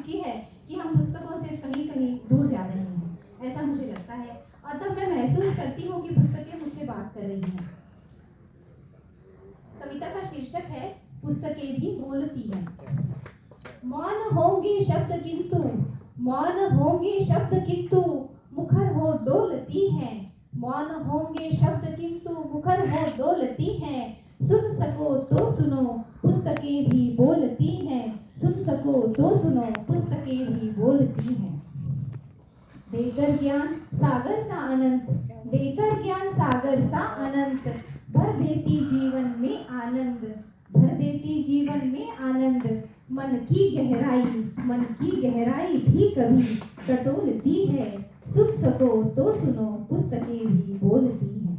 चुकी है कि हम पुस्तकों से कहीं कहीं दूर जा रहे हैं, ऐसा मुझे लगता है। और तब मैं महसूस करती हूँ कि पुस्तकें मुझसे बात कर रही हैं। कविता का शीर्षक है पुस्तकें भी बोलती हैं। मौन होंगे शब्द किंतु, मौन होंगे शब्द किंतु मुखर हो डोलती हैं। मौन होंगे शब्द किंतु मुखर हो डोलती हैं। सुन सको तो सुनो पुस्तकें भी बोलती हैं। सुन सको तो सुनो पुस्तकें भी बोलती हैं। देकर ज्ञान सागर सा अनंत, देकर ज्ञान सागर सा अनंत भर देती जीवन में आनंद, भर देती जीवन में आनंद। मन की गहराई, मन की गहराई भी कभी टटोलती है। सुन सको तो सुनो पुस्तकें भी बोलती हैं।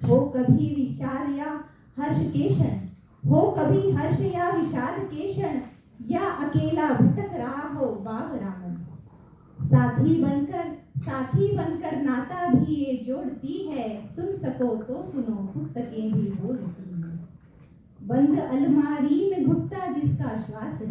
हो कभी विशाल या हर्ष के क्षण, हो कभी हर्ष या विशाल के क्षण, या अकेला भटक रहा हो बाग रामन। साथी बनकर नाता भी ये जोड़ती है। सुन सको तो सुनो पुस्तकें भी बोलती हैं। बंद अलमारी में घुटता जिसका श्वास है,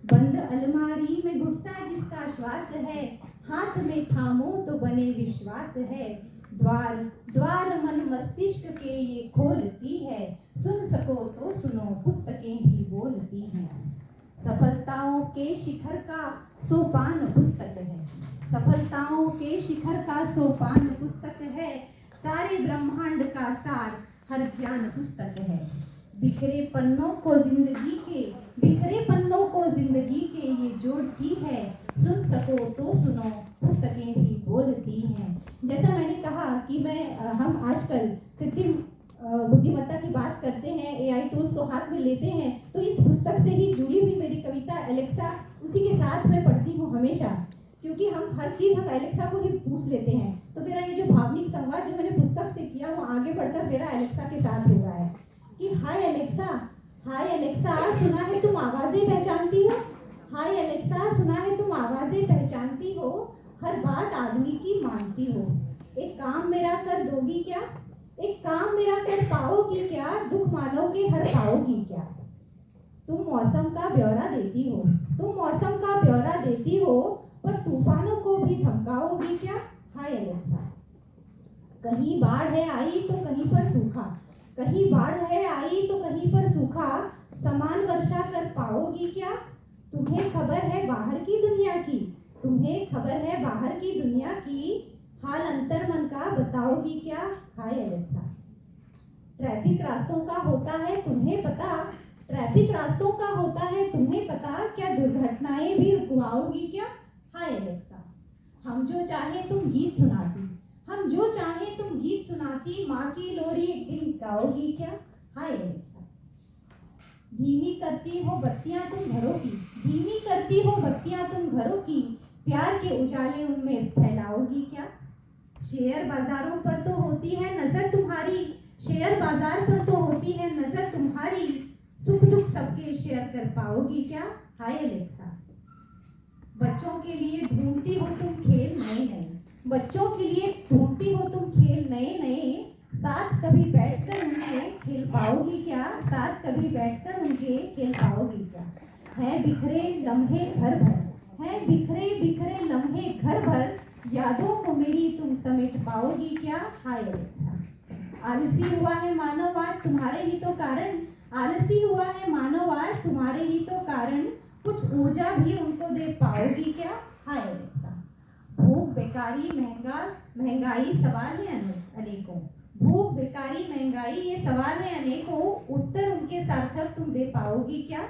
बंद अलमारी में घुटता जिसका श्वास है, हाथ में थामो तो बने विश्वास है। द्वार द्वार मन मस्तिष्क के ये खोलती है। सुन सको तो सुनो पुस्तकें भी बोलती हैं। सफलताओं के शिखर का सोपान पुस्तक है, सफलताओं के शिखर का सोपान पुस्तक है। सारे ब्रह्मांड का सार हर ज्ञान पुस्तक है। बिखरे पन्नों को जिंदगी के, बिखरे पन्नों को जिंदगी के ये जोड़ती है। सुन सको तो सुनो पुस्तकें भी बोलती हैं। जैसा मैंने कहा कि हम आजकल कृत्रिम बुद्धिमत्ता की बात करते हैं, एआई टूल्स को हाथ में लेते हैं, तो इस पुस्तक से ही जुड़ी हुई मेरी कविता एलेक्सा उसी के साथ मैं पढ़ती हूँ हमेशा, क्योंकि हम हर चीज़ हम एलेक्सा को ही पूछ लेते हैं। तो मेरा ये जो भावनिक संवाद जो मैंने पुस्तक से किया वो आगे बढ़कर मेरा एलेक्सा के साथ हो रहा है कि हाय एलेक्सा सुना है तुम आवाज़ें पहचानती हो, हाय एलेक्सा सुना है तुम आवाज़ें पहचानती हो, हर बात आदमी की मानती हो। एक काम मेरा कर दोगी क्या, एक काम मेरा कर पाओगी क्या, दुख मानोगे हर पाओगी क्या। तुम मौसम का ब्यौरा देती हो, तुम मौसम का ब्यौरा देती हो, पर तूफानों को भी धमकाओगी क्या। हाय एलेक्सा, कहीं बाढ़ है आई तो कहीं पर सूखा, कहीं बाढ़ है आई तो कहीं पर सूखा, समान वर्षा कर पाओगी क्या। तुम्हें खबर है बाहर की दुनिया की, तुम्हें खबर है बाहर की दुनिया की, हाल अंतर मन का बताओगी क्या। हाय एलेक्सा, ट्रैफिक रास्तों का होता है तुम्हें पता, ट्रैफिक रास्तों का होता है तुम्हें पता, क्या दुर्घटनाएं भी रुकवाओगी क्या। हाय एलेक्सा, हम जो चाहे तुम गीत सुनाती, हम जो चाहे तुम गीत सुनाती, माँ की लोरी एक दिन गाओगी क्या। हाय एलेक्सा, धीमी करती हो बत्तियां तुम घरों की, धीमी करती हो बत्तियां तुम घरों की, प्यार के उजाले उनमें फैलाओगी क्या। शेयर बाजारों पर तो होती है नजर तुम्हारी, शेयर बाजार पर तो होती है नजर तुम्हारी, सुख दुख सबके शेयर कर पाओगी क्या। हाय एलेक्सा, बच्चों के लिए ढूंढती हो तुम खेल नए नए, बच्चों के लिए ढूंढती हो तुम खेल नए नए, साथ कभी बैठकर उनके खेल पाओगी क्या, साथ कभी बैठकर उनके खेल पाओगी क्या। है बिखरे लम्हे घर भर, है बिखरे बिखरे लम्हे घर भर, यादों को मेरी तुम समेट पाओगी क्या। हाय एलेक्सा, आलसी हुआ है मानव आज तुम्हारे ही तो कारण, आलसी हुआ है मानव आज तुम्हारे ही तो कारण, कुछ ऊर्जा भी उनको दे पाओगी क्या। हाय एलेक्सा, भूख बेकारी महंगाई सवाल है अनेकों, भूख बेकारी महंगाई ये सवाल है अनेकों, उत्तर उनके सार्थक तुम दे पाओगी क्या।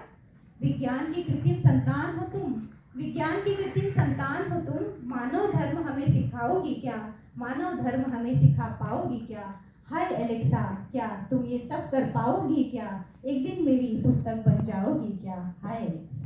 विज्ञान की कृत्रिम संतान हो तुम, विज्ञान की कृत्रिम संतान हो तुम, मानव धर्म हमें सिखाओगी क्या, मानव धर्म हमें सिखा पाओगी क्या। हाय एलेक्सा, क्या तुम ये सब कर पाओगी क्या, एक दिन मेरी पुस्तक बन जाओगी क्या। हाय एलेक्सा।